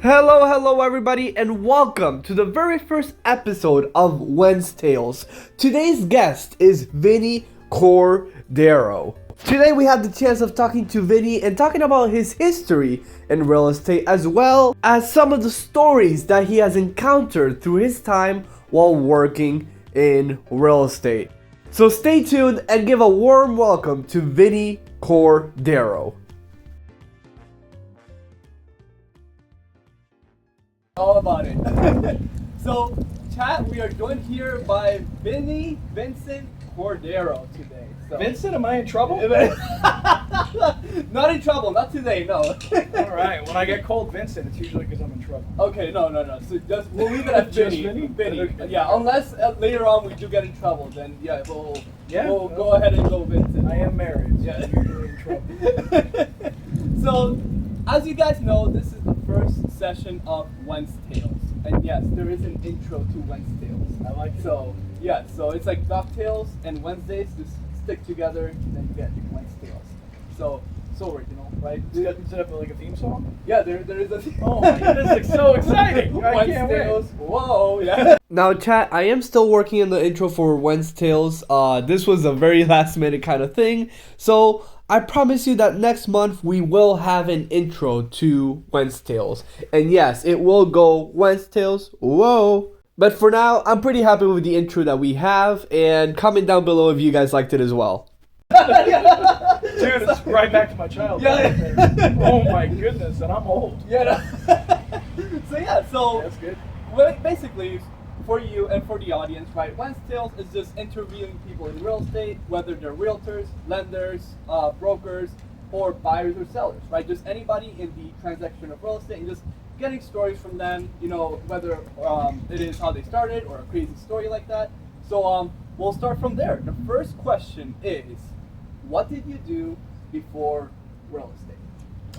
Hello everybody, and welcome to the very first episode of Wednes-Tales. Today's guest is Vinny Cordero. Today we have the chance of talking to Vinny and talking about his history in real estate, as well as some of the stories that he has encountered through his time while working in real estate. So stay tuned and give a warm welcome to Vinny Cordero. All about it. So, chat, we are joined here by Vincent Cordero today. So. Vincent, am I in trouble? Not in trouble, not today, no. All right, when I get called Vincent, it's usually because I'm in trouble. Okay, no. So just we'll leave it at Vinny. Vinny? Vinny. Okay. Yeah, unless later on we do get in trouble, then we'll go ahead and go Vincent. I am married, so Yeah. I'm usually in trouble. So, as you guys know, this is the first session of Wednes-Tales. And yes, there is an intro to Wednes-Tales. I like it. So, yeah, so it's like DuckTales and Wednesdays just stick together, and then you get Wednes-Tales. So original, right? Is that like a theme song? Yeah, there is a Oh my goodness, it's so exciting! I can't wait. Wednes-Tales. Whoa, yeah. Now, chat, I am still working on the intro for Wednes-Tales. This was a very last minute kind of thing. So, I promise you that next month we will have an intro to Wednes-Tales. And yes, it will go Wednes-Tales. Whoa. But for now, I'm pretty happy with the intro that we have. And comment down below if you guys liked it as well. Dude, it's right back to my childhood. Yeah. Oh my goodness, and I'm old. Yeah. So That's good. well, basically, for you and for the audience, right? Wednes-Tales is just interviewing people in real estate, whether they're realtors, lenders, brokers, or buyers or sellers, right? Just anybody in the transaction of real estate, and just getting stories from them. You know, whether it is how they started or a crazy story like that. So we'll start from there. The first question is, what did you do before real estate?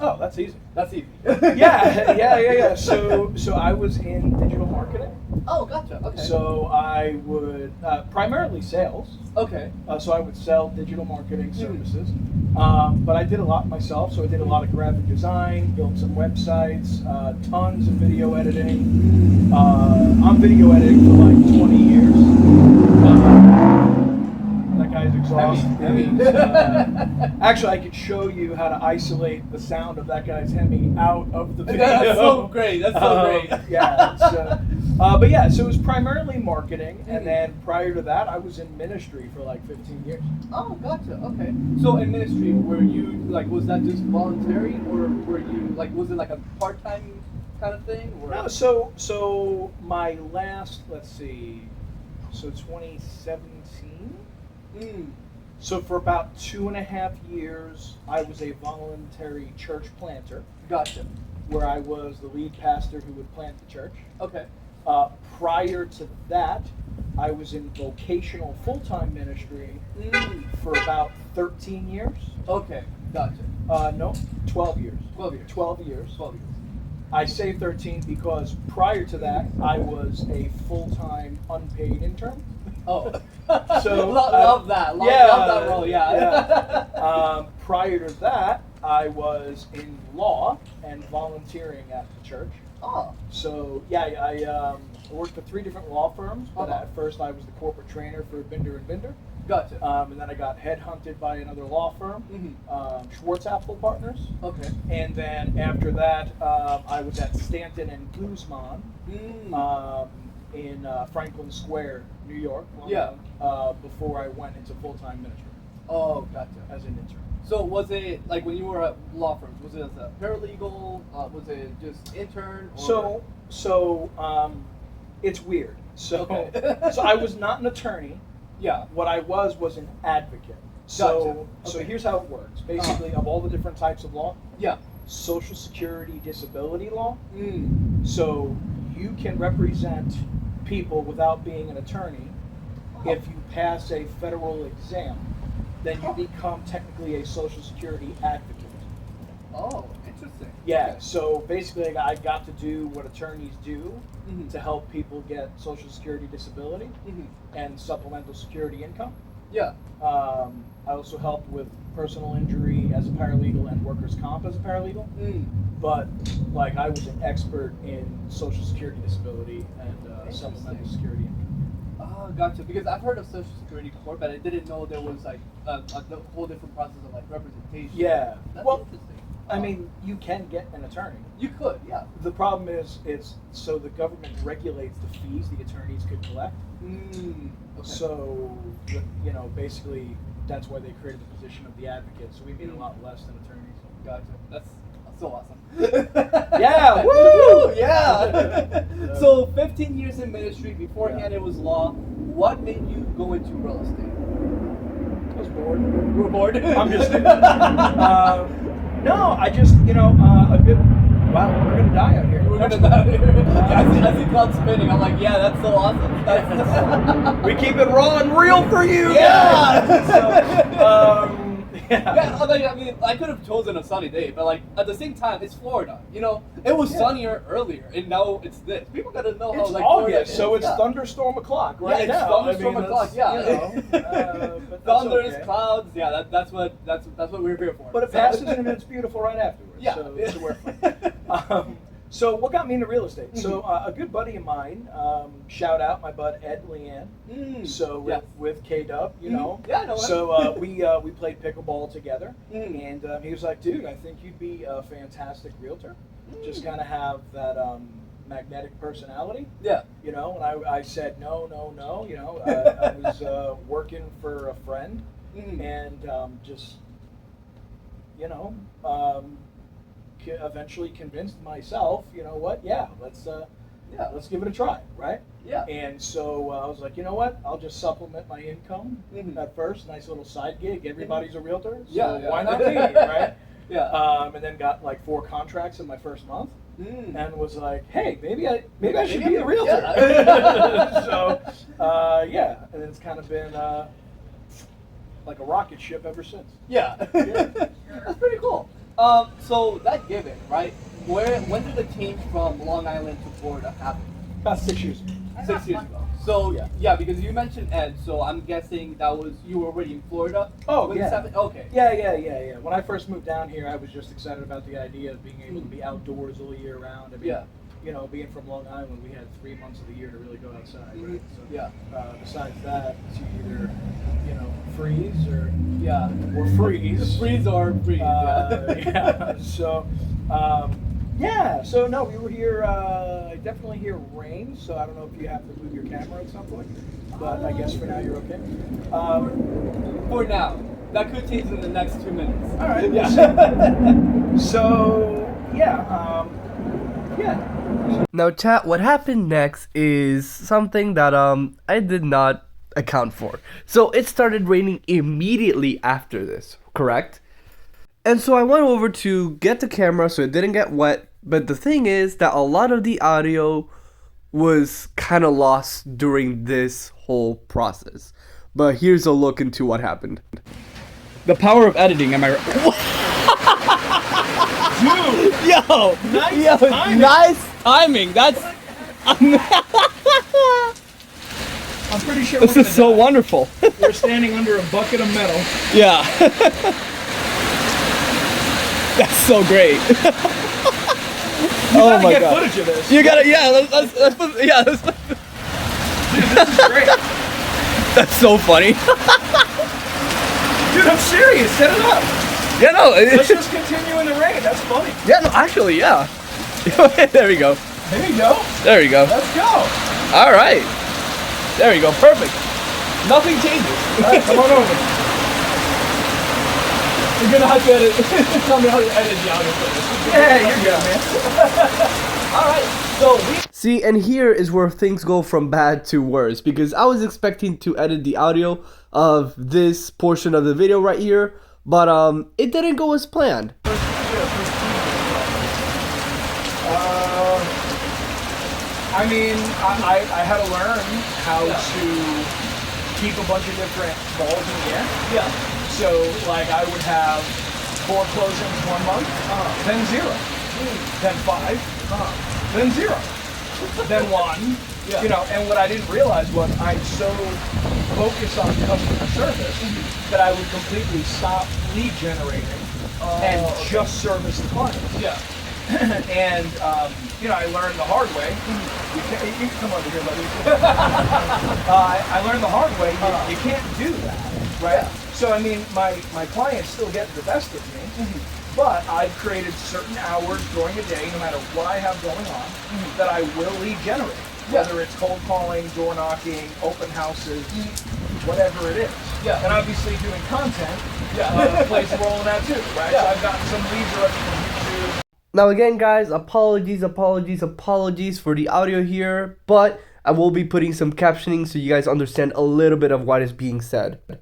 Oh, that's easy. That's easy. Yeah. So I was in digital marketing. Oh, gotcha. Okay. So I would primarily sales. Okay. So I would sell digital marketing services, but I did a lot myself. So I did a lot of graphic design, built some websites, tons of video editing. I'm video editing for like 20 years. That guy's exhausted. Actually, I could show you how to isolate the sound of that guy's hemming out of the video. That's so great. That's so great. Yeah. But yeah, so it was primarily marketing, and then prior to that, I was in ministry for like 15 years. Oh, gotcha. Okay. So in ministry, were you like, was that just voluntary, or were you like, was it like a part-time kind of thing? Or? No, so my last, let's see, so 2017. So for about 2.5 years, I was a voluntary church planter. Gotcha. Where I was the lead pastor who would plant the church. Okay. Prior to that, I was in vocational full-time ministry for about 13 years. Okay. Gotcha. No, 12 years. 12 years. 12 years. 12 years. I say 13 because prior to that, I was a full-time unpaid intern. Oh. So love that. Love that role. Yeah. Prior to that, I was in law and volunteering at the church. Oh. So yeah, I worked for 3 different law firms, but at first I was the corporate trainer for Binder and Binder. Gotcha. And then I got headhunted by another law firm, Schwartz Apple Partners. Okay. And then after that, I was at Stanton and Guzman in Franklin Square, New York. Before I went into full-time ministry. Oh, gotcha. As an intern. So was it like when you were at law firms? Was it as a paralegal? Was it just intern? Or? So it's weird. So so I was not an attorney. Yeah. What I was an advocate. So Gotcha. so here's how it works. Basically, of all the different types of law. Yeah. Social Security disability law. So you can represent people without being an attorney. If you pass a federal exam, then you become technically a Social Security advocate. Oh, interesting. Yeah, Okay. so basically I got to do what attorneys do to help people get Social Security disability and supplemental security income. Yeah. I also helped with personal injury as a paralegal and workers' comp as a paralegal. But like I was an expert in Social Security disability and supplemental security income. Oh, gotcha. Because I've heard of Social Security before, but I didn't know there was like a whole different process of like representation. Yeah. That's Well, interesting. I mean, you can get an attorney. You could, yeah. The problem is so the government regulates the fees the attorneys could collect. Okay. So, you know, basically that's why they created the position of the advocate. So we made a lot less than attorneys. Gotcha. That's so awesome. Yeah, woo! Yeah. So 15 years in ministry. Beforehand, it was law. What made you go into real estate? I was bored. You were bored. I'm just kidding. No, I just, you know, a good. Wow, we're gonna die out here. We're gonna die here. I see clouds spinning. I'm like, yeah, that's so awesome. That's We keep it raw and real for you. Yeah. Yeah. I mean, I could have chosen a sunny day, but like at the same time, it's Florida. You know, it was sunnier earlier, and now it's this. People gotta know how It's like Florida August, is. so it's Yeah. thunderstorm o'clock right Yeah, it's now. thunderstorm o'clock, that's, yeah. You know, but that's Thunders, okay. clouds. Yeah, that's what we're here for. But it passes and it's beautiful right afterwards. Yeah. So we're fine. So what got me into real estate? So a good buddy of mine, shout out my bud Ed Leanne. So with K-Dub, you know. Yeah, I know him. So we played pickleball together, and he was like, "Dude, I think you'd be a fantastic realtor. Just kind of have that magnetic personality." Yeah. You know, and I said no. You know, I was working for a friend, and just, you know. Eventually convinced myself, you know what? Yeah, let's give it a try, right? Yeah. And so I was like, you know what? I'll just supplement my income at first. Nice little side gig. Everybody's a realtor, so why not me, right? Yeah. And then got like 4 contracts in my first month, and was like, hey, maybe I should be a realtor. Yeah. So and it's kind of been like a rocket ship ever since. Yeah. That's pretty cool. So that giving, right? When did the change from Long Island to Florida happen? About 6 years ago. 6 years ago. So yeah, because you mentioned Ed, so I'm guessing that was you were already in Florida. Oh, when yeah. this happened? Okay. Yeah. When I first moved down here, I was just excited about the idea of being able to be outdoors all year round. I mean, you know, being from Long Island, we had 3 months of the year to really go outside, right? So, besides that, it's either, you know, freeze or freeze. Freeze or freeze. So no, we were here. I definitely hear rain, so I don't know if you have to move your camera at some point, but I guess for now you're okay. For now, that could change in the next 2 minutes. All right. Yeah. So Now, chat, what happened next is something that I did not account for. So it started raining immediately after this, correct? And so I went over to get the camera so it didn't get wet, but the thing is that a lot of the audio was kind of lost during this whole process. But here's a look into what happened. The power of editing, am I right? Dude, Nice timing. That's. I'm pretty sure This is so wonderful. we're standing under a bucket of metal. Yeah. That's so great. Oh my god. Footage of this. You gotta, let's put, let's put, Dude, this is great. that's so funny. Dude, I'm serious. Set it up. Yeah, no. Let's just continue in the rain. That's funny. Yeah, no, actually, yeah. There we go. There you go. There we go. Let's go. All right. There we go. Perfect. Nothing changes. All right, come on over. You're gonna have to edit. Tell me how to edit the audio for this. Yeah, you're good, man. All right. So we. See, and here is where things go from bad to worse, because I was expecting to edit the audio of this portion of the video right here, but it didn't go as planned. I mean, I had to learn how to keep a bunch of different balls in the air. Yeah. So, like, I would have 4 closings 1 month, then 0, then 5, then 0, then 1, Yeah. You know, and what I didn't realize was I'm so focused on customer service that I would completely stop lead generating and just service the clients. Yeah. And you know, I learned the hard way. You can come over here, buddy. I learned the hard way. You can't do that, right? Yeah. So I mean, my clients still get the best of me, but I've created certain hours during the day, no matter what I have going on, that I will lead generate. Yeah. Whether it's cold calling, door knocking, open houses, whatever it is. Yeah. And obviously doing content Yeah. plays a role in that too, right? Yeah. So I've gotten some leads already from YouTube. Now again, guys, apologies for the audio here, but I will be putting some captioning so you guys understand a little bit of what is being said. So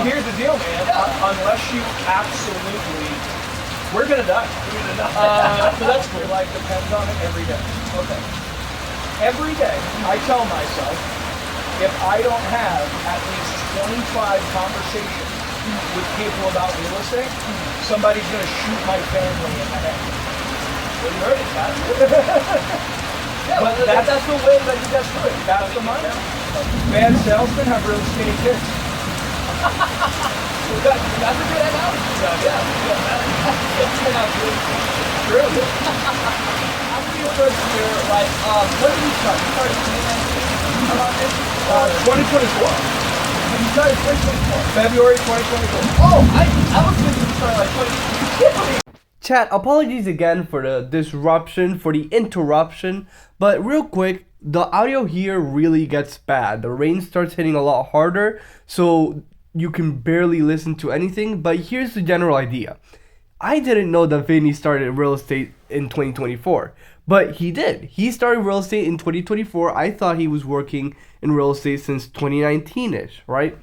here's the deal, man. Unless you absolutely, we're gonna die. So that's cool. Life depends on it every day. Okay. Every day, I tell myself, if I don't have at least 25 conversations with people about real estate, somebody's gonna shoot my family in the head. Well, you heard it, Pat. Yeah, But well, that's the way that you guys do it. That's the mindset. Bad salesmen have real skinny kids. That's a good analogy. Yeah. True. After your first year, like, when did you start? You started in 2019 about this? 2024. And you started 2024. February 2024. Oh, I was thinking you started like 2020. Chat, apologies again for the disruption, for the interruption, but real quick, the audio here really gets bad. The rain starts hitting a lot harder, so you can barely listen to anything, but here's the general idea. I didn't know that Vinny started real estate in 2024, but he did. He started real estate in 2024. I thought he was working in real estate since 2019-ish, right?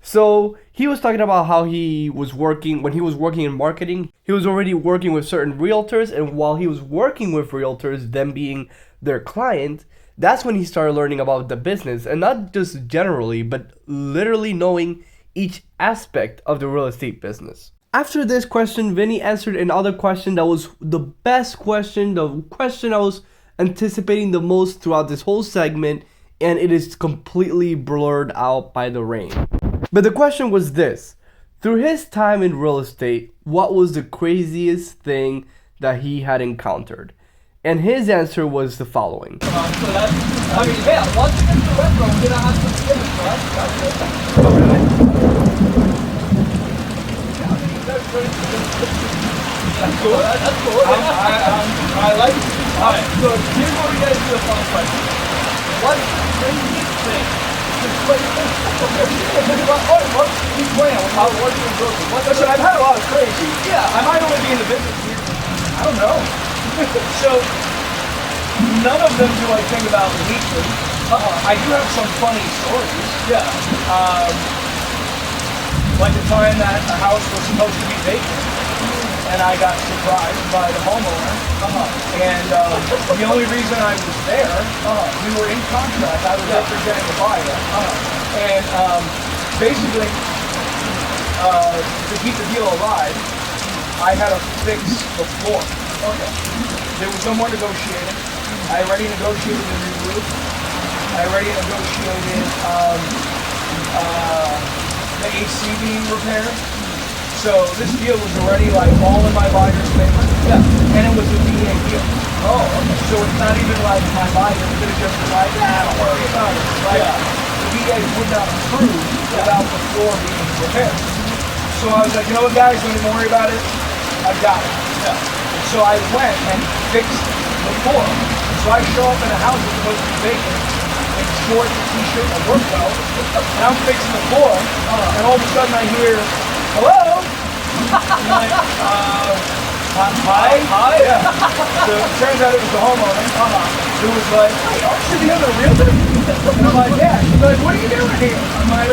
So he was talking about how he was working, when he was working in marketing, he was already working with certain realtors, and while he was working with realtors, them being their client, that's when he started learning about the business, and not just generally, but literally knowing each aspect of the real estate business. After this question, Vinny answered another question that was the best question, the question I was anticipating the most throughout this whole segment, and it is completely blurred out by the rain. But the question was this: through his time in real estate, what was the craziest thing that he had encountered? And his answer was the following. So that's, I mean, yeah, once you get to the retro, we're gonna have some gimmicks, right? That's cool. That's cool. I like it. Alright, so here's what we gotta do a fun question. What's the craziest thing? He's playing with how what's your growth? Listen, I've had a lot of crazy. Yeah. I might only be in the business here. I don't know. So, none of them do I think about weekly. I do have some funny stories. Yeah. Like the time that a house was supposed to be vacant, and I got surprised by the homeowner. And the only reason I was there, we were in contract. I was representing the buyer. And basically, to keep the deal alive, I had to fix the floor. Okay. There was no more negotiating. I already negotiated the new roof. I already negotiated the AC being repaired. So this deal was already like all in my buyer's favor. Yeah. And it was a VA deal. Oh, okay. So it's not even like my buyer could have just been like, don't worry about it. Like, the VA would not approve without the floor being repaired. So I was like, you know what, guys, don't even worry about it. I've got it. Yeah. So I went and fixed the floor. So I show up in a house that's supposed to be vacant in shorts, a t-shirt, and a work belt, and I'm fixing the floor, and all of a sudden I hear, hello? I'm like, hi? Yeah. So it turns out it was the homeowner who was like, hey, aren't you the other realtor? And I'm like, yeah. She's like, what are you doing here? I'm like,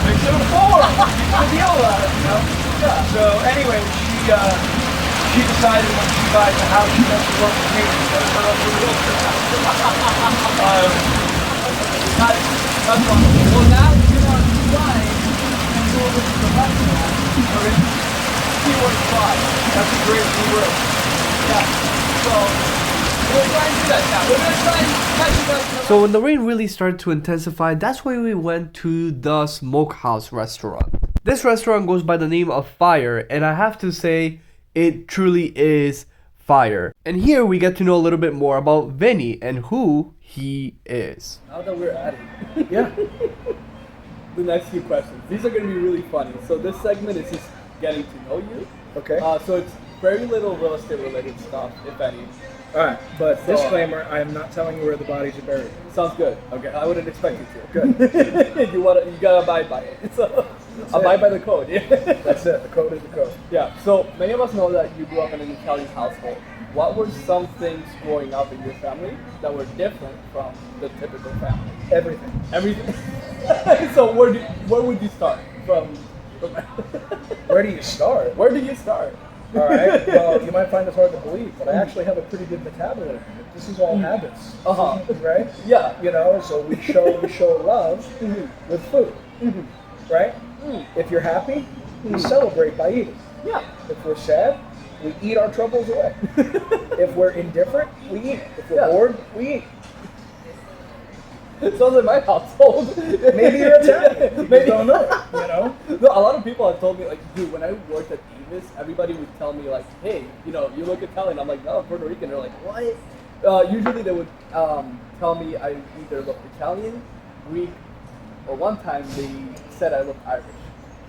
fixing the floor. What's the deal about it, you know? Yeah. So anyway, she decided when she buys a house, she wants to work with me instead of her other realtor. That's wonderful. Well, now you're on the side and do it with the professional. Okay. Keyword 5. That's a great keyword. Yeah. So, We'll try and do that now. We're gonna try and catch you guys. So when the rain really started to intensify, that's when we went to the Smokehouse restaurant. This restaurant goes by the name of Fire, and I have to say, it truly is fire. And here we get to know a little bit more about Vinny and who he is. Now that we're at it, Yeah. the next few questions. These are gonna be really funny. So this segment is just getting to know you. Okay. So it's very little real estate related stuff, if any. All right, but So, disclaimer: I am not telling you where the bodies are buried. Sounds good. Okay, I wouldn't expect you to. Good. you gotta abide by it. So abide by the code. Yeah. That's it. The code is the code. Yeah. So many of us know that you grew up in an Italian household. What were some things growing up in your family that were different from the typical family? Everything. Everything. So where would you start from? Where do you start? Where do you start? All right. Well, you might find this hard to believe, but I actually have a pretty good metabolism. This is all habits. Uh-huh. Right? Yeah. You know, so we show love with food. Right? If you're happy, we celebrate by eating. Yeah. If we're sad, we eat our troubles away. If we're indifferent, we eat. If we're Yeah. bored, we eat. It sounds like my household. Maybe you're Italian. You Maybe. just don't know it, you know? No, a lot of people have told me, like, dude, when I worked at Davis, everybody would tell me, like, hey, you know, you look Italian. I'm like, no, I'm Puerto Rican. They're like, what? Usually they would tell me I either look Italian, Greek, or one time they said I looked Irish.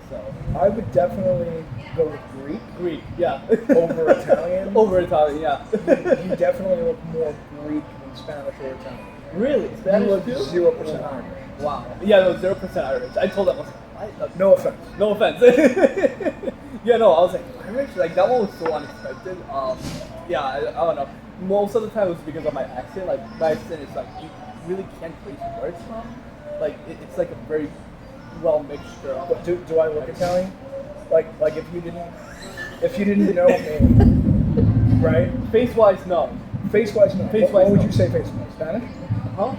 So I would definitely go with Greek Greek, yeah. over Italian. Over Italian, yeah. You definitely look more Greek than Spanish or Italian. Really? Spanish You look too? 0% Irish. Wow. Yeah, no, 0% Irish. I told them, I was like, what? No offense. No offense. Yeah, no, I was like, Irish? Like, that one was so unexpected. Yeah, I don't know. Most of the time it was because of my accent. Like, my accent is like, you really can't place words from. Like, it's like a very well mixture of. But do I look Italian? Like if you didn't know me, right? Face-wise, no. Face-wise, no. Face-wise, what would no. you say face-wise? Spanish? Huh?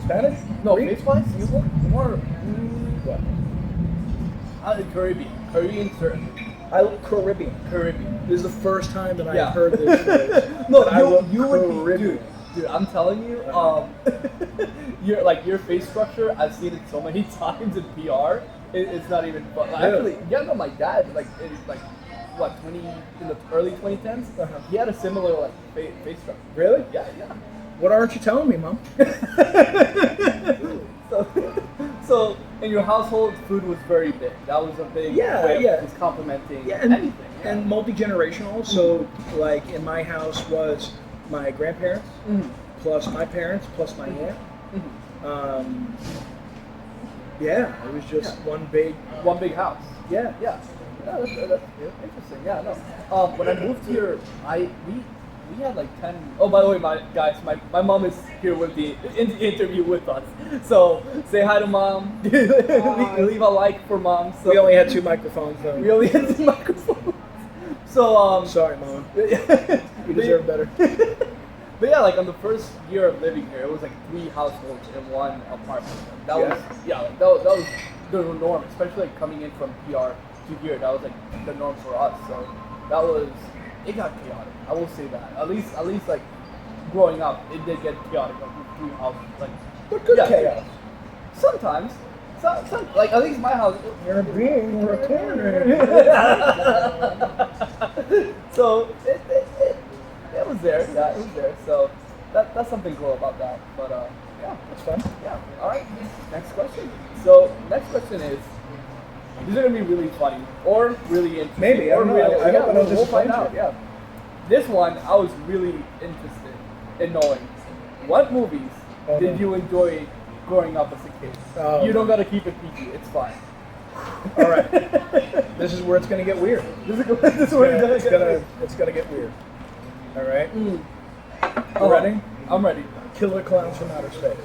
Spanish? No, Greek? face-wise, you look more. What? Caribbean, certainly. I look Caribbean. Caribbean. This is the first time that Yeah. I've heard this phrase. No, I look you would be, Caribbean. dude, I'm telling you, your face structure, I've seen it so many times in PR. It's not even fun. Actually, yeah, no, my dad, what, 20 in the early 2010s, he had a similar face structure. Really? Yeah. What aren't you telling me, Mom? So in your household, food was very big. That was a big way of just complimenting anything. Yeah. And multi-generational. So, like, in my house was my grandparents, plus my parents, plus my aunt. Yeah, it was just one big house. Yeah. Yeah, that's interesting. Yeah, no. When I moved here, we had like 10. Oh, by the way, my mom is here with the interview with us. So say hi to mom. Leave a like for mom. So We only had 2 microphones, though. we only had 2 microphones. So Sorry, Mom. You deserve better. But yeah, like on the first year of living here, it was like 3 households in one apartment. That was the norm, especially like coming in from PR to here. That was like the norm for us. So it got chaotic. I will say that. At least like growing up, it did get chaotic. Like with 3 houses, like But good chaos. Sometimes, like at least my house. You're being recorded. So it was there. Yeah, it was there. So that's something cool about that. But yeah, That's fun. yeah. All right. Next question. So next question is. These are gonna be really funny or really interesting. Maybe, I don't know. I hope I don't we'll find disappoint out. you. Yeah. This one I was really interested in knowing. What movies did you enjoy growing up as a kid? You don't gotta keep it PG. It's fine. All right. This is where it's gonna get weird. It's gonna get weird. All right. You ready? I'm ready. Killer Clowns from Outer Space.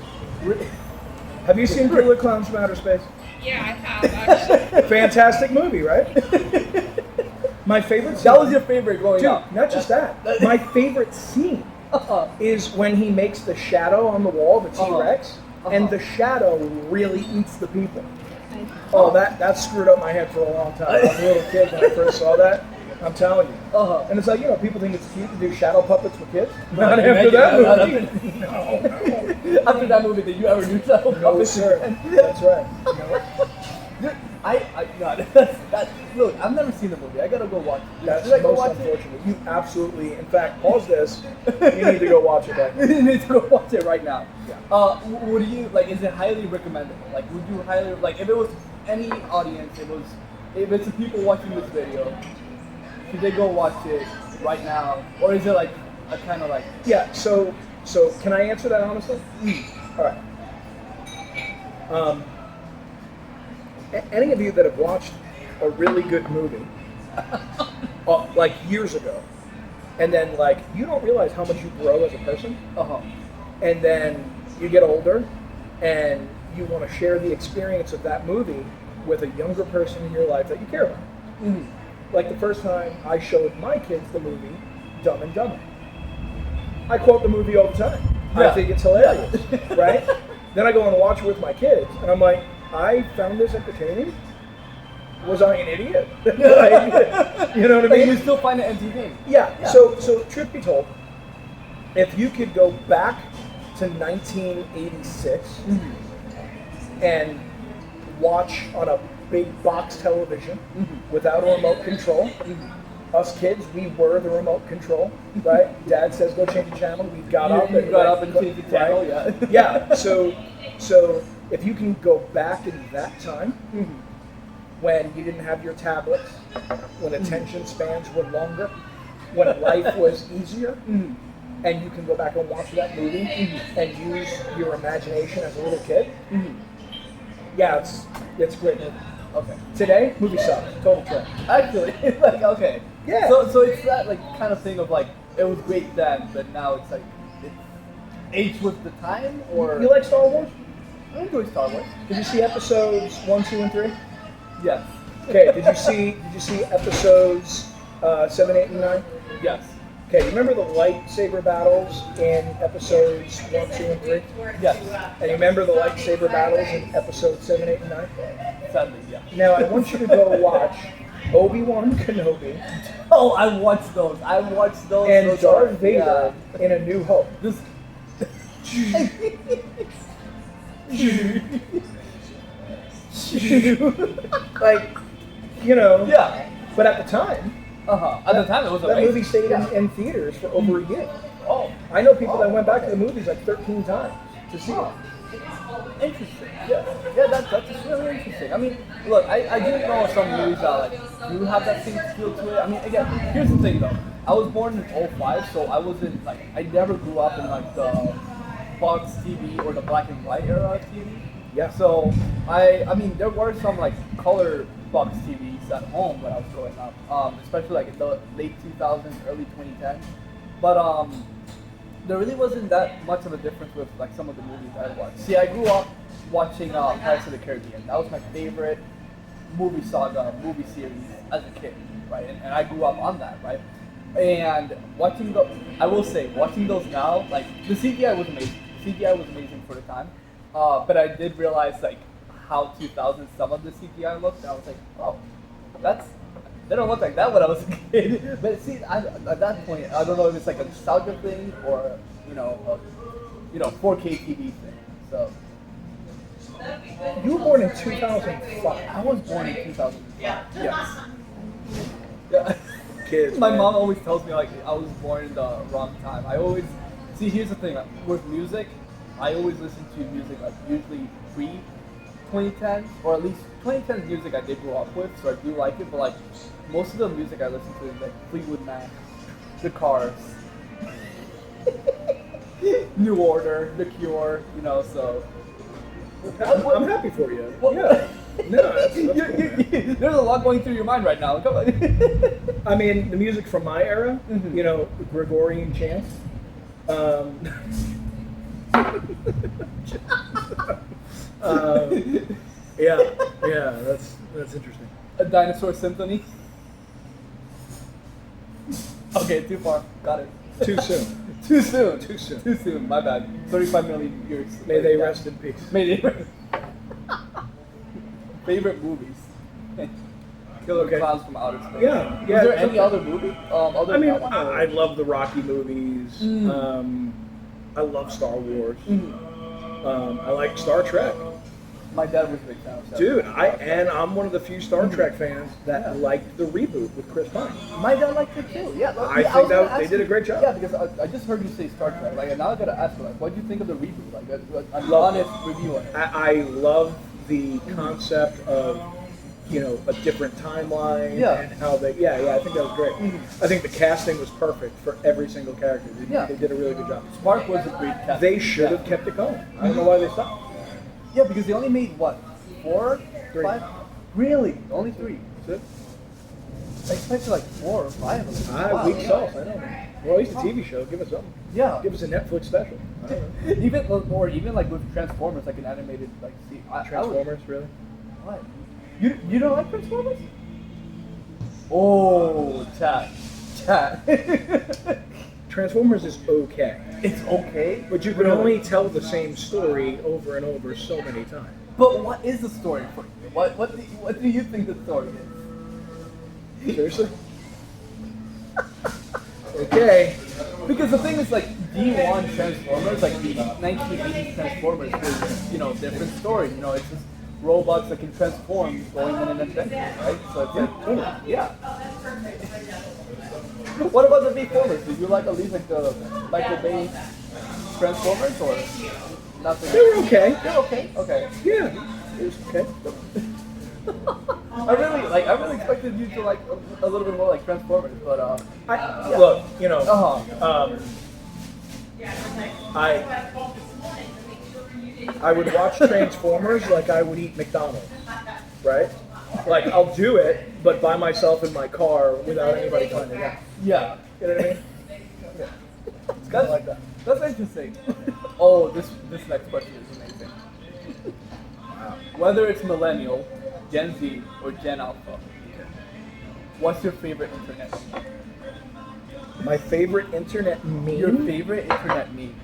Have you seen Killer Clowns from Outer Space? Yeah, I have actually. Fantastic movie, right? My favorite scene. That was your favorite growing Dude, up. not just that. My favorite scene is when he makes the shadow on the wall, the T-Rex, and the shadow really eats the people. Oh, that screwed up my head for a long time. I was a little kid when I first saw that. I'm telling you. Uh-huh. And it's like, people think it's cute to do shadow puppets with kids. Not Not after that movie. No. No. After that movie, did you ever do that? No, sir. That's right. No. Dude, no, look, I've never seen the movie. I gotta go watch it. That's Should I go most watch unfortunate. You absolutely, in fact, pause this. You need to go watch it right now. You need to go watch it right now. Yeah. Would you, is it highly recommendable? Like, would you highly, if it was any audience, if it's the people watching this video, should they go watch it right now? Or is it a kind of Yeah, so can I answer that honestly? All right. Any of you that have watched a really good movie, years ago, and then you don't realize how much you grow as a person, and then you get older, and you want to share the experience of that movie with a younger person in your life that you care about. Mm-hmm. Like the first time I showed my kids the movie Dumb and Dumber. I quote the movie all the time. Yeah. I think it's hilarious, right? Then I go and watch it with my kids, and I'm like, I found this entertaining. Was I an idiot? You know what I mean? You still find it entertaining. Yeah. So truth be told, if you could go back to 1986 and watch on a big box television without a remote control, us kids, we were the remote control, right? Dad says go change the channel. We got up and got up and changed the channel. Right? Yeah. Yeah. So if you can go back in that time, when you didn't have your tablets, when attention spans were longer, when life was easier, and you can go back and watch that movie and use your imagination as a little kid, yeah, it's a great movie. Okay. Today, movie sucks. Total trash. Actually, okay. Yeah. So it's that kind of thing of it was great then, but now it's it's aged with the time, or You like Star Wars? I enjoy Star Wars. Did you see episodes 1, 2, and 3? Yes. Okay. Did you see episodes 7, 8, and 9? Yes. Okay. Remember the lightsaber battles in episodes 1, 2, and 3? Yes. And you remember the lightsaber battles in episodes 7, 8, and 9? Sadly, yeah. Now I want you to go watch Obi-Wan Kenobi Oh, I watched those. and Those Darth are- Vader in A New Hope. This. Yeah. But at the time, At the time, it was that amazing. movie stayed in theaters for over a year. Oh, I know people that went back to the movies 13 times to see it. interesting. Yeah, that's really interesting. I mean, look, I do know some movies that do have that same feel to it. I mean, again, here's the thing though. I was born in '05, so I wasn't I never grew up in the box TV or the black and white era of TV. Yeah. So I mean, there were some color box TVs at home when I was growing up, especially in the late 2000s, early 2010s. But there really wasn't that much of a difference with some of the movies I watched. See, I grew up watching Pirates of the Caribbean. That was my favorite movie saga, movie series as a kid, right? And I grew up on that, right? And watching watching those now, the CGI was amazing. CGI was amazing for the time. But I did realize how 2000 some of the CGI looked. And I was like, oh, they don't look like that when I was a kid. But see, at that point, I don't know if it's a nostalgia thing or a 4K TV thing. So You were born in 2005. I was born in 2005. Yeah. Yes. Yeah. Kids. My man. mom always tells me I was born in the wrong time. See. Here's the thing with music. I always listen to music usually pre 2010 or at least 2010 music I did grow up with, so I do like it. But most of the music I listen to is Fleetwood Mac, The Cars, New Order, The Cure. So. I'm happy for you. Well, Yeah. No, that's cool. There's a lot going through your mind right now. Come on. I mean, the music from my era, Gregorian chants. Yeah, that's interesting. A Dinosaur Symphony. Okay, too far. Got it. Too soon. Too soon. Too soon. Too soon. My bad. 35 million years. May they Yeah. rest in peace. May they rest. Favorite movies. Killer Okay. Clowns from Outer Space. Yeah, Was yeah, there it's any okay. other movie? Other I mean, than that one, or- I love the Rocky movies. Mm. I love Star Wars. Mhm. I like Star Trek. My dad was a big fan of that. Dude, I'm one of the few Star Trek fans that liked the reboot with Chris Pine. My dad liked it too. Yeah, I was think gonna that they ask did a you- great job. Yeah, because I just heard you say Star Trek. Like, and now I gotta ask you, like, what do you think of the reboot? Like, an Love it. honest review on it. I love the concept of, a different timeline Yeah. and how they, I think that was great. I think the casting was perfect for every single character. They did a really good job. Spark was a great cast. They should have kept it going. I don't know why they stopped. Yeah, because they only made what? 4? 3. 5? Really? Only 3. That's it. I expected like 4 or 5 of them. Wow. Weak sauce, I know. Well, at least a TV show. Give us something. Yeah. Give us a Netflix special. I don't know. even like with Transformers, like an animated like Transformers, really? What? You don't like Transformers? Oh, chat. Transformers is okay. It's okay, But you can only tell the same story over and over so many times. But what is the story for you? What do you think the story is? Seriously? Okay. Because the thing is, like, D1 Transformers, like the 1980s Transformers, is different story. It's just robots that can transform going on an adventure, right? So it's like, yeah. What about the Transformers? Did you like at least like the Michael Bay Transformers or nothing? They were okay. They're okay. Okay. Yeah. It was okay. I really expected you to like a little bit more like Transformers, but Look, I would watch Transformers like I would eat McDonald's, right? Like, I'll do it, but by myself in my car without anybody finding out. yeah. You know what I mean? It's kind of like that. That's interesting. Oh, this next question is amazing. Whether it's millennial, Gen Z, or Gen Alpha, what's your favorite internet meme? My favorite internet meme? Your favorite internet meme?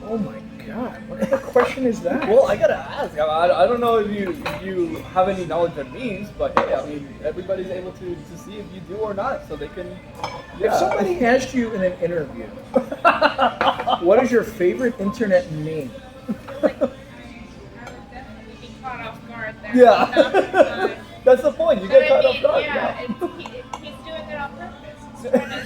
Oh my god, what kind of question is that? Well, I gotta ask. I don't know if you have any knowledge of memes, but hey, I mean, everybody's able to see if you do or not, so they can. If somebody asked you in an interview, what is your favorite internet meme? Be caught off guard there. Yeah. That's the point. You get caught off guard. Yeah, he's doing it on purpose. He's trying to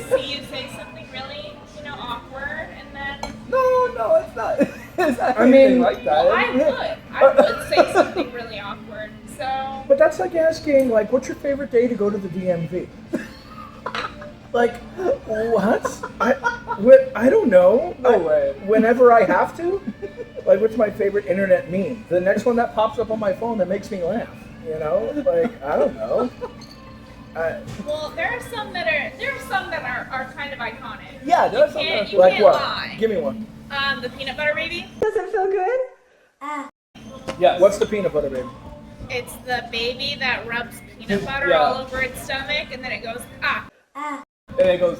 see you say something really, awkward, and then. No, it's not. It's not I mean- anything like that. Well, I would say something really awkward. So. But that's like asking, like, what's your favorite day to go to the DMV? Like, what? I don't know. No way. Whenever I have to? Like, what's my favorite internet meme? The next one that pops up on my phone that makes me laugh. Like, I don't know. Well, there are some that are kind of iconic. Yeah, there's You can't- something. you Like can't what? lie. Give me one. The peanut butter baby. Yes. What's the peanut butter baby? It's the baby that rubs peanut butter Yeah. all over its stomach, and then it goes And it goes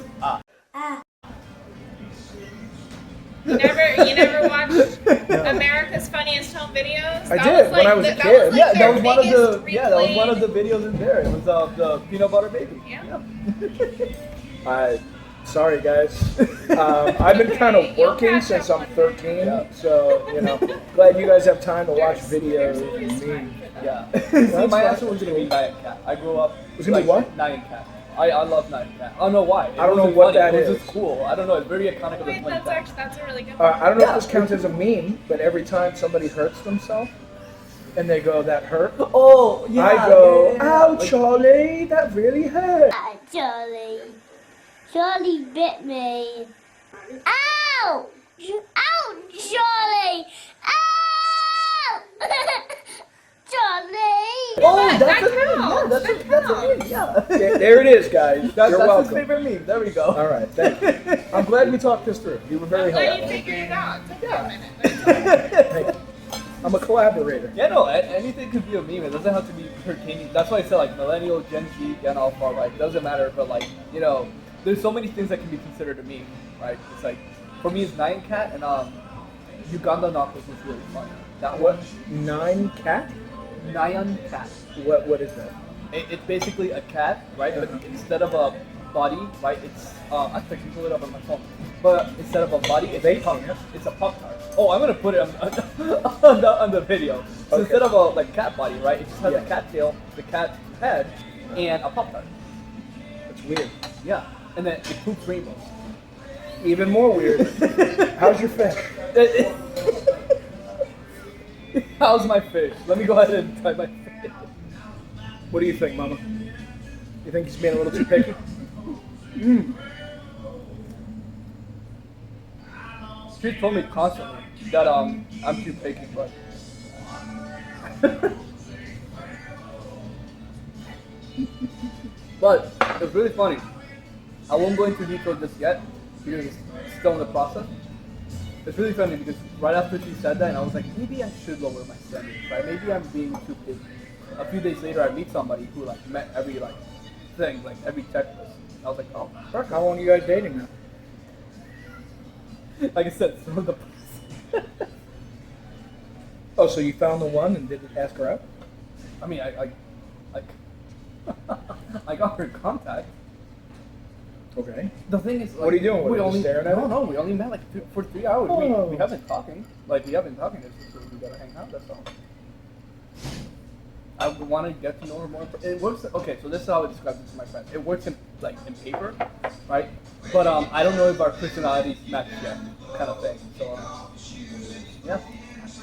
You never watched America's Funniest Home Videos? I did, when I was a kid. Yeah, that their was one of the biggest that was one of the replayed- videos in there. It was the peanut butter baby. Yeah. Sorry, guys. I've been kind of working since I'm 13, Yeah. so, glad you guys have time to watch videos and memes. Yeah. See, That's my fine. answer was gonna be Nyan Cat. I grew up. Was gonna be what? Nyan Cat. I love Nyan Cat. I don't know why. It I don't know wasn't what funny. that It was is. just cool. I don't know. It's very iconic of the Wait, Nyan Cat. that's a really good one. I don't know Yeah. if this counts as a meme, but every time somebody hurts themselves and they go, that hurt, Oh, yeah. I go, yeah. ow, Like, Charlie, that really hurt. Charlie. Charlie bit me. Ow! Ow, Charlie! Ow! Charlie! Oh, that's that a meme. counts. Yeah, that's a meme. Yeah. There it is, guys. That's You're his welcome. favorite meme. There we go. All right, thank you. I'm glad we talked this through. You were I'm very glad you helpful. figured it out. It took me a minute. Thank you. I'm a collaborator. Yeah, no, anything could be a meme. It doesn't have to be pertaining. That's why I said like millennial, Gen Z, Gen Alpha. Like, doesn't matter. But like, there's so many things that can be considered a meme, right? It's like, for me, it's Nyan Cat and Uganda Knuckles was really funny. That What? one, 9 cat? Nyan Cat. What is that? It's basically a cat, right? But instead of a body, right? It's actually I can pull it up on my phone. But instead of a body, it's a pop. It's a pop tart. Oh, I'm gonna put it on the video. So instead of a cat body, right? It just has a cat tail, the cat head, and a pop tart. It's weird. Yeah, and then it poops rainbows. Even more weird. How's your fish? How's my fish? Let me go ahead and try my fish. What do you think, Mama? You think he's being a little too picky? She told me constantly that I'm too picky, but but it's really funny. I won't go into detail just yet because it's still in the process. It's really funny because right after she said that, and I was like, maybe I should lower my standards, right? Maybe I'm being too picky. A few days later, I meet somebody who met every thing, every checklist. I was like, oh, perfect. How long are you guys dating now? Like I said, some of the. Oh, so you found the one and didn't ask her out? I mean, I got her contact. Okay. The thing is, What are you doing with we her? only Just staring at her? no, we only met for 3 hours. Oh. We haven't talking. We haven't talking. It's just we gotta hang out. That's all. I want to get to know her more. It works. Okay, so this is how I describe it to my friends. It works in paper, right? But I don't know if our personalities match yet, kind of thing. So yeah.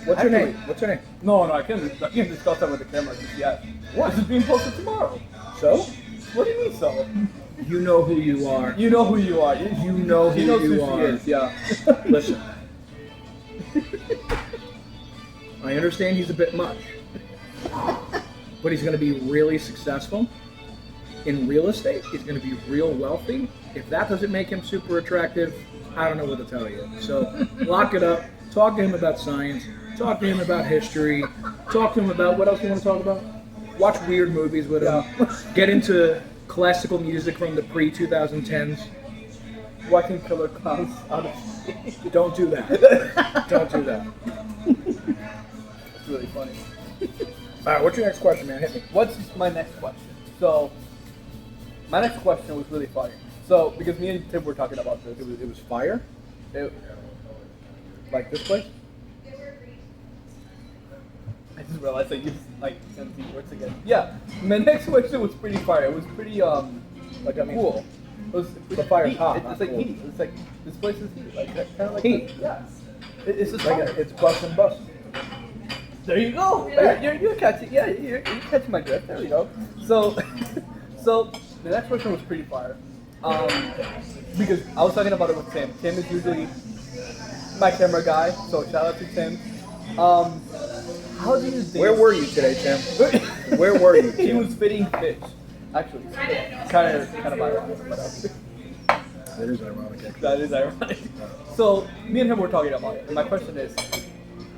What's her name? What's her name? No, I can't discuss that with the camera just yet. What? This is being posted tomorrow. So? What do you mean so? You know who you are. You know who you are. You know who She knows you who are. she is. Yeah. Listen. I understand he's a bit much. But he's going to be really successful in real estate. He's going to be real wealthy. If that doesn't make him super attractive, I don't know what to tell you. So lock it up. Talk to him about science. Talk to him about history. Talk to him about what else you want to talk about. Watch weird movies with him. Get into classical music from the pre-2010s. Watching killer clowns out of stage. Don't do that. Don't do that. It's really funny. All right, what's your next question, man? Hit me. What's my next question? So, my next question was really funny. So, because me and Tim were talking about this. It was fire? Like this place? I just realized I used empty words again. Yeah, my next question was pretty fire. It was pretty cool. It was The fire's heat. hot, It's not like cool. heat. It's like this place is heat. Like kind of like Heat. Yeah. It's just Like fire. it's bust and bust. There you go. You're catching. Yeah, you're catching my drift. There we go. So, so the next question was pretty fire. Because I was talking about it with Tim. Tim is usually my camera guy. So shout out to Tim. How do you date? Where were you today, Tim? Where were you? He was fitting fish. Actually, kind of ironic, but That is ironic, actually. that is ironic. So me and him were talking about it, and my question is,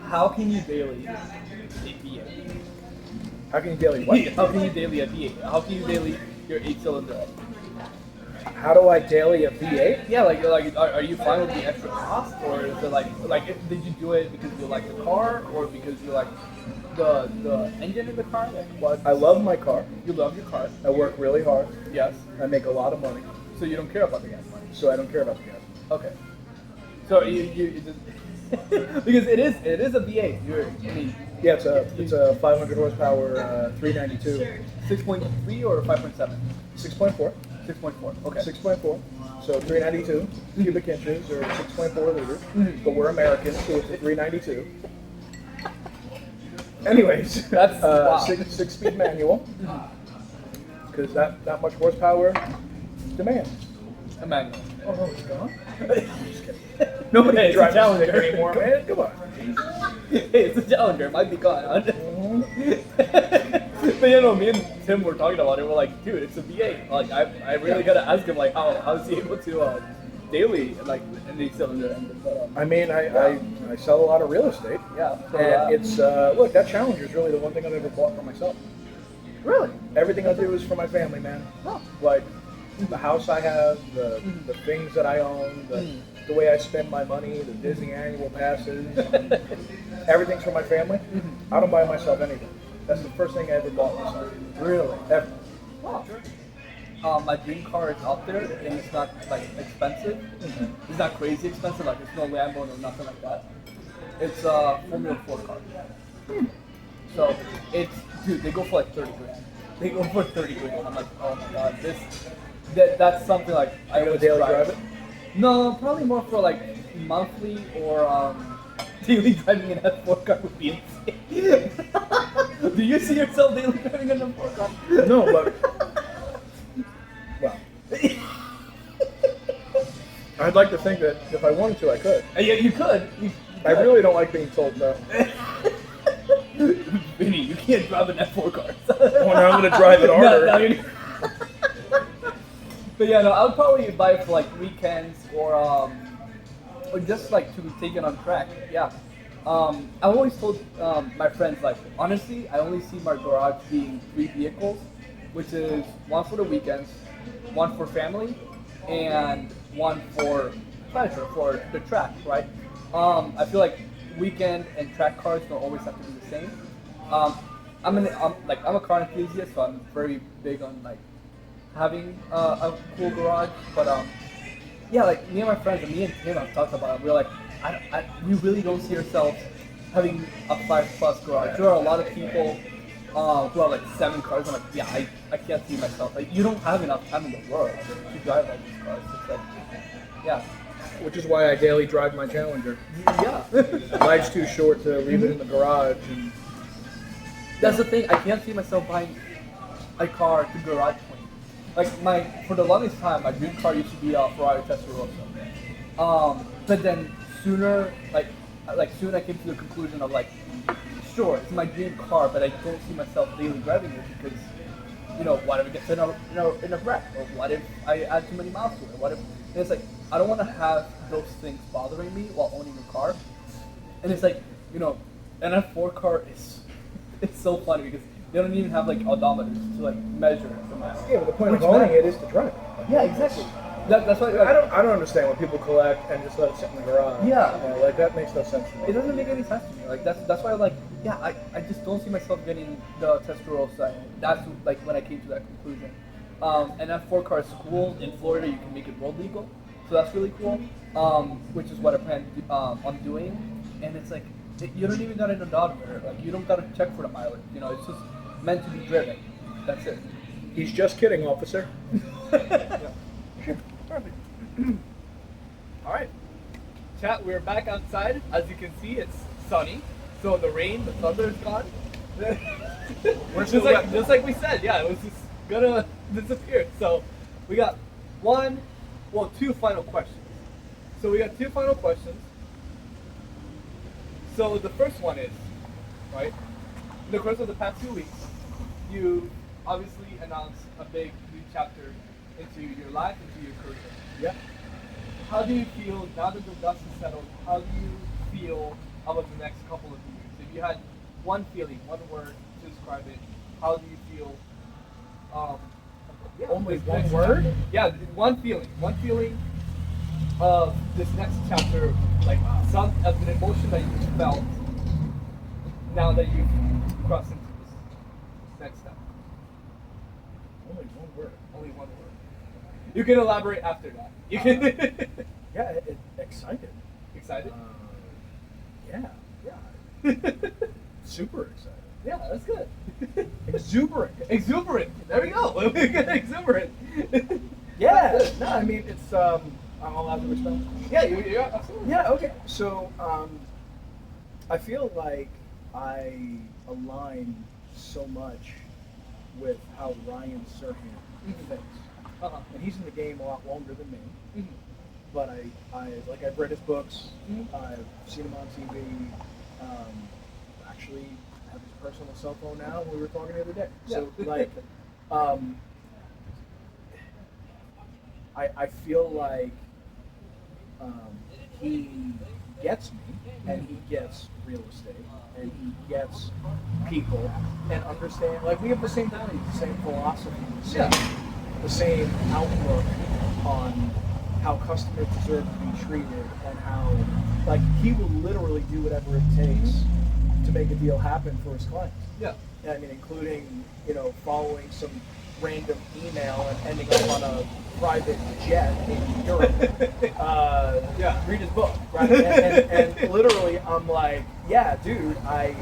how can you daily a V8? How can you daily what? How can you daily a V8? How can you daily your 8-cylinder? How do I daily a V8? Yeah, are you fine with the extra cost, or is it did you do it because you like the car, or because you like the engine in the car? Like what? I love my car. You love your car. I work really hard. Yes. I make a lot of money, So you don't care about the gas money. so I don't care about the gas. Okay. So you just because it is a V8. Yeah, it's a 500 horsepower 392. 6.3 or 5.7? 6.4. 6.4. Okay. 6.4. So 392 cubic inches or 6.4 liters. Mhm. But we're Americans, so it's a 392. Anyways, That's wow. six-speed manual. Because that much horsepower demands. A manual. Oh no, it's gone. Just kidding. Nobody Hey, it's a drives a Challenger. stick anymore, man. Come on. Hey, it's a Challenger. It might be gone. Huh? Mhm. But me and Tim were talking about it. We're like, dude, it's a V8. Like, I really gotta ask him, like, how is he able to daily an 8-cylinder engine? But, I mean, I sell a lot of real estate, yeah. So, and it's look, that Challenger is really the one thing I've ever bought for myself. really. Everything I do is for my family, man. Oh. Like the house I have, the things that I own, the way I spend my money, the Disney annual passes, everything's for my family. I don't buy myself anything. That's the first thing I ever bought myself. Really? Ever. Wow. My dream car is out there, and it's not like expensive. It's not crazy expensive. Like it's no Lambo or nothing like that. It's a Formula 4 car. So it's dude, they go for like 30 grand. They go for 30 grand. I'm like, oh my god, that's something like I would daily drive it. No, probably more for like monthly or daily driving an F4 car would be insane. Do you see yourself daily driving an F4 car? No, but well, I'd like to think that if I wanted to, I could. Yeah, you could. I really don't like being told no. Vinny, you can't drive an F4 car. Well, now I'm gonna drive it harder. But yeah, no, I would probably buy it for like weekends or just like to be taken on track. Yeah. I always told my friends, like, honestly, I only see my garage being 3 vehicles, which is one for the weekends, one for family, and one for pleasure, for the track, right? I feel like weekend and track cars don't always have to be the same. I'm a car enthusiast, so I'm very big on like having a cool garage. But yeah, like me and my friends, and me and Tim have talked about it. We're like, we really don't see ourselves having a 5+ garage. There are a lot of people who have like 7 cars. I'm like, yeah, I can't see myself. Like, you don't have enough time in the world to drive all these cars. It's like, yeah. Which is why I daily drive my Challenger. Yeah. Life's too short to leave it in the garage. And that's the thing. I can't see myself buying a car to garage point. Like for the longest time, my dream car used to be a Ferrari Testarossa. But then sooner, soon I came to the conclusion of like, sure, it's my dream car, but I don't see myself daily driving it because, what if it gets in a wreck, or what if I add too many miles to it? What if? And it's like, I don't want to have those things bothering me while owning a car. And it's like, an F4 car it's so funny because they don't even have like odometers to like measure the miles. yeah, but the point of owning it is to drive it. Yeah, exactly. That's why I don't understand when people collect and just let it sit in the garage. Yeah. Like that makes no sense to me. it doesn't make any sense to me. Like that's why I just don't see myself getting the Testarossa. That's like when I came to that conclusion. And F4 car is cool. In Florida, you can make it road legal, so that's really cool. Which is what I plan on doing. And it's like you don't even got an odometer. Like you don't got to check for the mileage. It's just meant to be driven. That's it. He's just kidding, officer. Perfect. All right, chat. We're back outside. As you can see, it's sunny. So the rain, the thunder is gone. just like we said, yeah, it was just gonna disappear. So we got 2 final questions. So we got 2 final questions. So the first one is, right, in the course of the past 2 weeks, you obviously announced a big new chapter into your life, into your career. Yeah. How do you feel now that the dust is settled? How do you feel about the next couple of years? If you had one feeling, one word to describe it, how do you feel? Only one word? Yeah, one feeling of this next chapter, like an emotion that you felt now that you've crossed into this next step. Only one word. Only one word. You can elaborate after that. You can. Yeah, excited. Excited? Yeah. Super excited. Yeah, that's good. Exuberant. There we go. Exuberant. Yeah. No, I mean it's I'm allowed to respond. Yeah, you're absolutely. Yeah. Okay. So I feel like I align so much with how Ryan Serhant thinks. Uh-huh. And he's in the game a lot longer than me. Mm-hmm. But I've read his books. I've seen him on TV. Actually have his personal cell phone now. We were talking the other day. So I feel like he gets me, and he gets real estate, and he gets people, and understand. Like we have the same values, the same philosophy, the same outlook on how customers deserve to be treated, and how he will literally do whatever it takes to make a deal happen for his clients. Yeah. I mean, including following some random email and ending up on a private jet in Europe. Read his book, right? And literally, I'm like, yeah, dude, I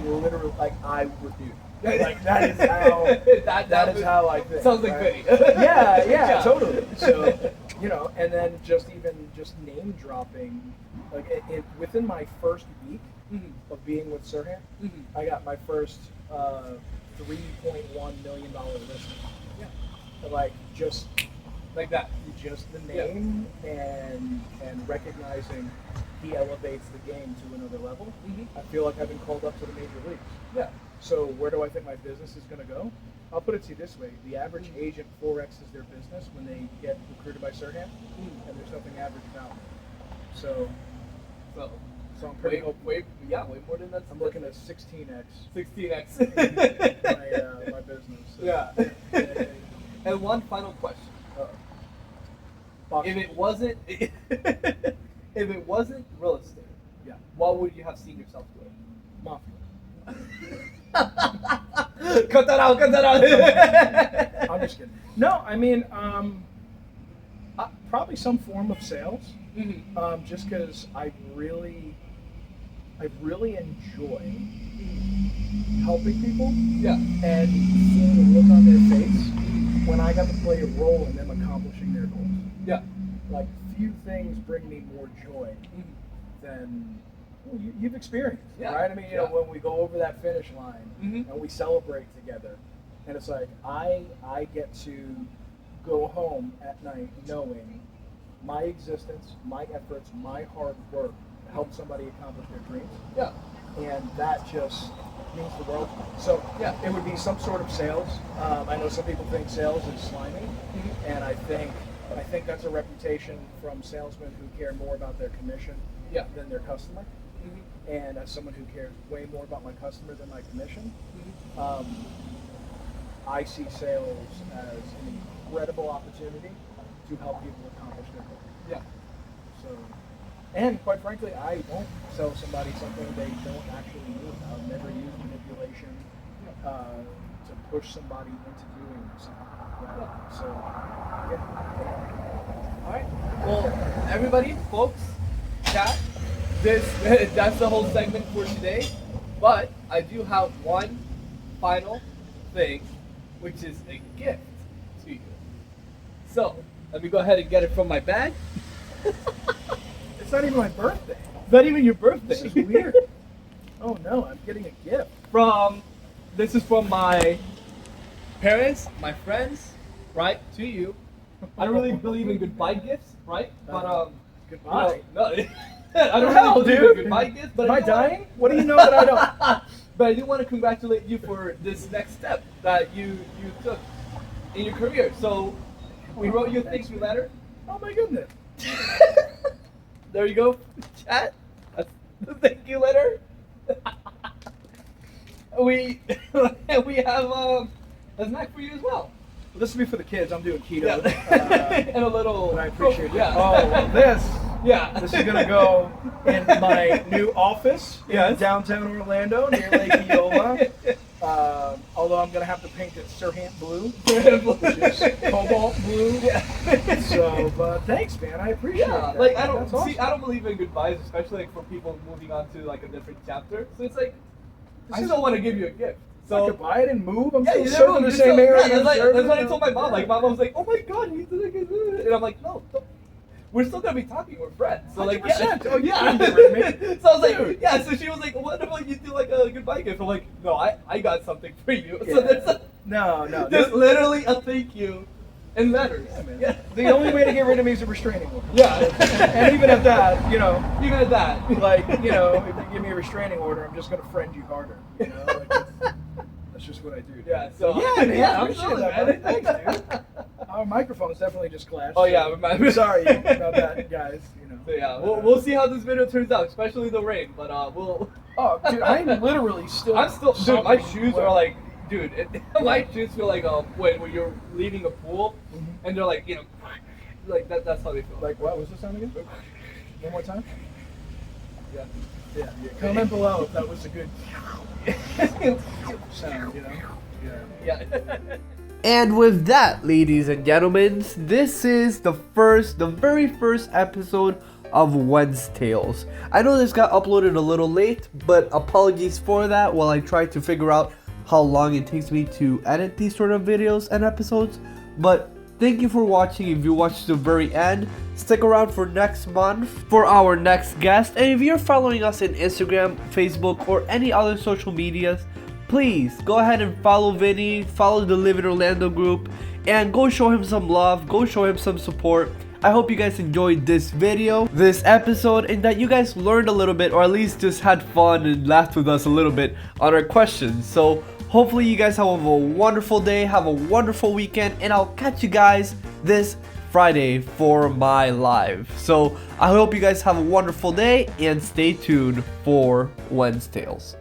literally, like, I would do. Like, that is how that is how I think. Sounds like right? Vinny. yeah, totally. So, you know, and then just name dropping, like within my first week of being with Sirhan, I got my first $3.1 million listing. Yeah. Like just Like that. just the name and recognizing he elevates the game to another level. I feel like I've been called up to the major leagues. Yeah. So where do I think my business is going to go? I'll put it to you this way: the average agent 4x's their business when they get recruited by Sirhan, and there's nothing average about it. So I'm pretty way more than that. I'm looking at 16x 16x. my business. So. Yeah. And one final question. If it wasn't real estate, what would you have seen yourself doing? Mafia. Cut that out. I'm just kidding. No, I mean, probably some form of sales. Just because I really enjoy helping people. Yeah. And seeing the look on their face when I got to play a role in them accomplishing their goals. Yeah. Like, few things bring me more joy than you've experienced, right? I mean, you know, when we go over that finish line and we celebrate together, and it's like I get to go home at night knowing my existence, my efforts, my hard work helped somebody accomplish their dreams. Yeah. And that just means the world to me. So it would be some sort of sales. I know some people think sales is slimy, and I think that's a reputation from salesmen who care more about their commission than their customer. And as someone who cares way more about my customer than my commission, I see sales as an incredible opportunity to help people accomplish their goals. Yeah. So, and quite frankly, I won't sell somebody something they don't actually need. I'll never use manipulation to push somebody into doing something. Right? So, All right. Well, everybody, folks, chat. That's the whole segment for today. But I do have one final thing, which is a gift to you. So let me go ahead and get it from my bag. it's not even my birthday. It's not even your birthday. This is weird. Oh no, I'm getting a gift. This is from my parents, my friends, right, to you. I don't really believe in goodbye gifts, right? But goodbye. No, I don't Hell, really believe dude. in goodbye gifts. But Am I dying? What do you know that I don't? But I do want to congratulate you for this next step that you took in your career. So we wrote you a thank you letter. Oh my goodness. There you go, chat. That's the thank you letter. we have a snack for you as well. Well, this will be for the kids. I'm doing keto. And a little. But I appreciate it. Yeah. Oh, well, this. Yeah. This is gonna go in my new office in downtown Orlando near Lake Eola. Although I'm gonna have to paint it Sirhan blue, which is cobalt blue. Yeah. So, but thanks, man. I appreciate that. Like That's awesome. I don't believe in goodbyes, especially like for people moving on to like a different chapter. So it's like I still want to give you a gift. So I could buy it and move. I'm still you serving the same area. Yeah, that's what I told my mom. Like, mom was like, "Oh my god, he's doing it," and I'm like, "No, don't. We're still gonna be talking. We're friends." So like, 100%. Oh, yeah. you can get rid of me. So I was like, yeah. So she was like, "What about you do like a goodbye gift?" I'm like, "No, I got something for you." So there's no. There's literally a thank you in letters. Yeah, man. Yeah. The only way to get rid of me is a restraining order. Yeah. And even at that, even at that, like, if you give me a restraining order, I'm just gonna friend you harder. Like, that's just what I do. Yeah. So man, yeah, I I'm appreciate feeling that, that, buddy. Thanks, dude. Our microphones definitely just clashed. Oh yeah, I'm sorry about that, guys. So yeah, we'll see how this video turns out, especially the rain. But we'll. Oh, dude, I'm literally still. Dude, my shoes are like, my shoes feel like when you're leaving a pool, and they're like, like that. That's how they feel. Like what was the sound again? One more time. Yeah. Comment below if that was a good sound. Yeah. And with that, ladies and gentlemen, this is the very first episode of Wednes-Tales. I know this got uploaded a little late, but apologies for that while I try to figure out how long it takes me to edit these sort of videos and episodes. But thank you for watching. If you watched to the very end, stick around for next month for our next guest. And if you're following us in Instagram, Facebook, or any other social medias, please go ahead and follow Vinny, follow the Live in Orlando group, and go show him some love, go show him some support. I hope you guys enjoyed this video, this episode, and that you guys learned a little bit, or at least just had fun and laughed with us a little bit on our questions. So hopefully you guys have a wonderful day, have a wonderful weekend, and I'll catch you guys this Friday for my live. So I hope you guys have a wonderful day and stay tuned for Wednes-Tales.